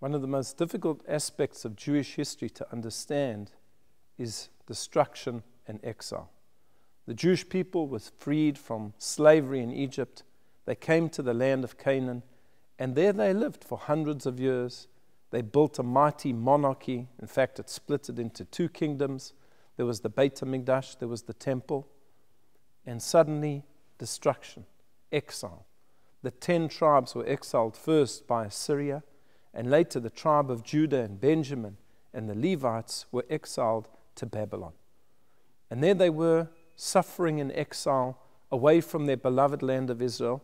One of the most difficult aspects of Jewish history to understand is destruction and exile. The Jewish people was freed from slavery in Egypt. They came to the land of Canaan, and there they lived for hundreds of years. They built a mighty monarchy. In fact, it split it into two kingdoms. There was the Beit HaMikdash, there was the temple, and suddenly destruction, exile. The 10 tribes were exiled first by Assyria, and later the tribe of Judah and Benjamin and the Levites were exiled to Babylon. And there they were, suffering in exile, away from their beloved land of Israel.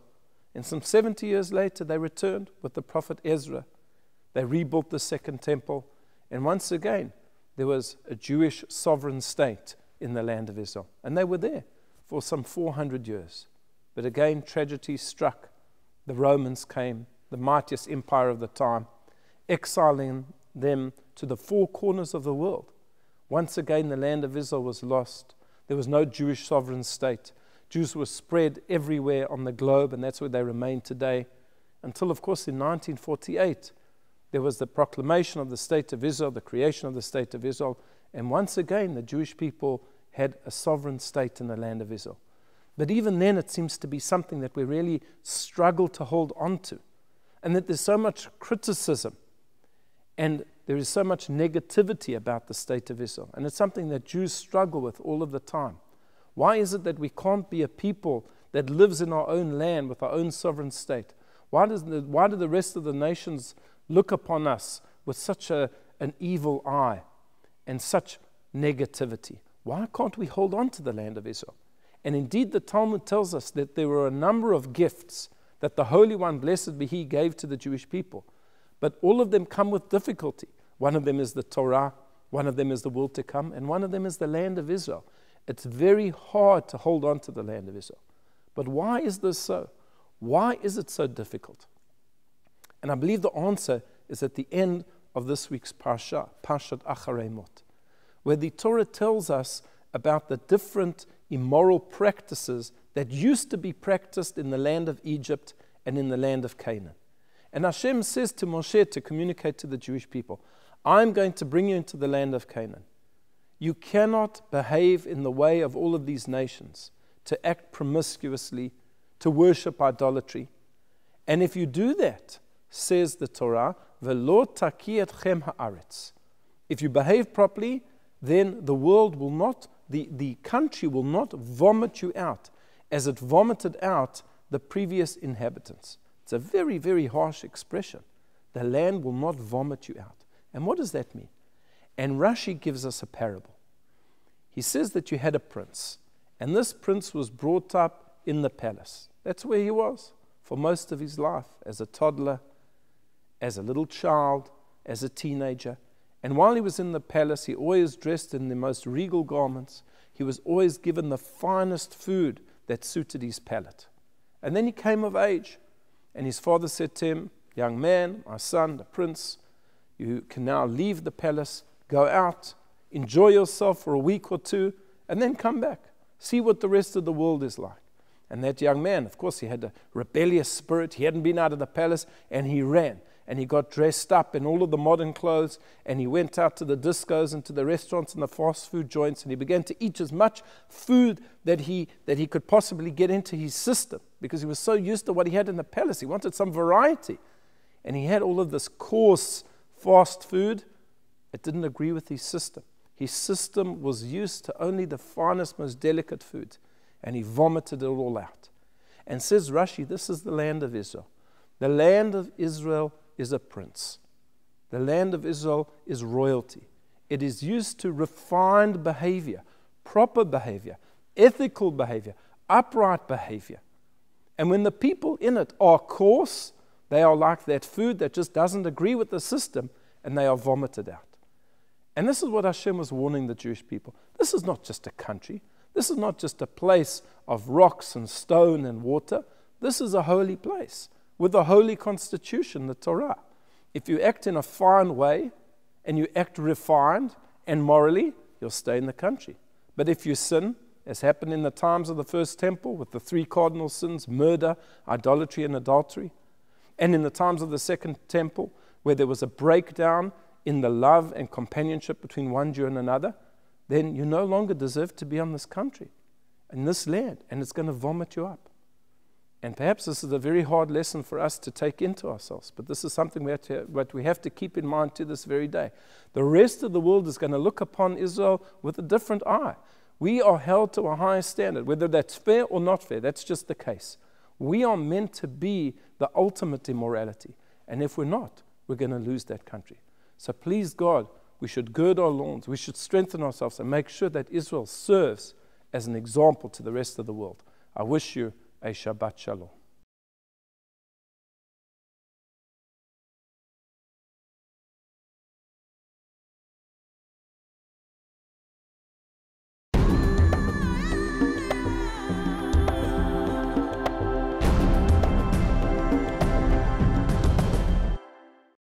And some 70 years later, they returned with the prophet Ezra. They rebuilt the second temple, and once again, there was a Jewish sovereign state in the land of Israel. And they were there for some 400 years. But again, tragedy struck. The Romans came, the mightiest empire of the time, exiling them to the four corners of the world. Once again, the land of Israel was lost. There was no Jewish sovereign state. Jews were spread everywhere on the globe, and that's where they remain today. Until, of course, in 1948, there was the proclamation of the State of Israel, the creation of the State of Israel, and once again, the Jewish people had a sovereign state in the land of Israel. But even then, it seems to be something that we really struggle to hold on to, and that there's so much criticism, and there is so much negativity about the State of Israel, and it's something that Jews struggle with all of the time. Why is it that we can't be a people that lives in our own land with our own sovereign state? Why do the rest of the nations look upon us with such an evil eye and such negativity? Why can't we hold on to the land of Israel? And indeed, the Talmud tells us that there were a number of gifts that the Holy One, blessed be He, gave to the Jewish people. But all of them come with difficulty. One of them is the Torah, one of them is the world to come, and one of them is the land of Israel. It's very hard to hold on to the land of Israel. But why is this so? Why is it so difficult? And I believe the answer is at the end of this week's Parsha, Parshat Acharei Mot, where the Torah tells us about the different immoral practices that used to be practiced in the land of Egypt and in the land of Canaan. And Hashem says to Moshe to communicate to the Jewish people, I'm going to bring you into the land of Canaan. You cannot behave in the way of all of these nations, to act promiscuously, to worship idolatry. And if you do that, says the Torah, V'lo taki etchem haaretz. If you behave properly, then the world will not, the country will not vomit you out as it vomited out the previous inhabitants. It's a very, very harsh expression. The land will not vomit you out. And what does that mean? And Rashi gives us a parable. He says that you had a prince, and this prince was brought up in the palace. That's where he was for most of his life, as a toddler, as a little child, as a teenager. And while he was in the palace, he always dressed in the most regal garments. He was always given the finest food that suited his palate. And then he came of age, and his father said to him, young man, my son, the prince, you can now leave the palace, go out, enjoy yourself for a week or two, and then come back. See what the rest of the world is like. And that young man, of course, he had a rebellious spirit. He hadn't been out of the palace, and he ran. And he got dressed up in all of the modern clothes, and he went out to the discos and to the restaurants and the fast food joints, and he began to eat as much food that he could possibly get into his system, because he was so used to what he had in the palace. He wanted some variety. And he had all of this coarse fast food. It didn't agree with his system. His system was used to only the finest, most delicate food, and he vomited it all out. And says Rashi, this is the land of Israel. The land of Israel is a prince. The land of Israel is royalty. It is used to refined behavior, proper behavior, ethical behavior, upright behavior. And when the people in it are coarse, they are like that food that just doesn't agree with the system, and they are vomited out. And this is what Hashem was warning the Jewish people. This is not just a country. This is not just a place of rocks and stone and water. This is a holy place with a holy constitution, the Torah. If you act in a fine way and you act refined and morally, you'll stay in the country. But if you sin, as happened in the times of the first temple with the 3 cardinal sins, murder, idolatry, and adultery, and in the times of the second temple, where there was a breakdown in the love and companionship between one Jew and another, then you no longer deserve to be on this country, in this land, and it's going to vomit you up. And perhaps this is a very hard lesson for us to take into ourselves, but this is something what we have to keep in mind to this very day. The rest of the world is going to look upon Israel with a different eye. We are held to a higher standard, whether that's fair or not fair. That's just the case. We are meant to be the ultimate immorality, and if we're not, we're going to lose that country. So please God, we should gird our loins, we should strengthen ourselves and make sure that Israel serves as an example to the rest of the world. I wish you a Shabbat Shalom.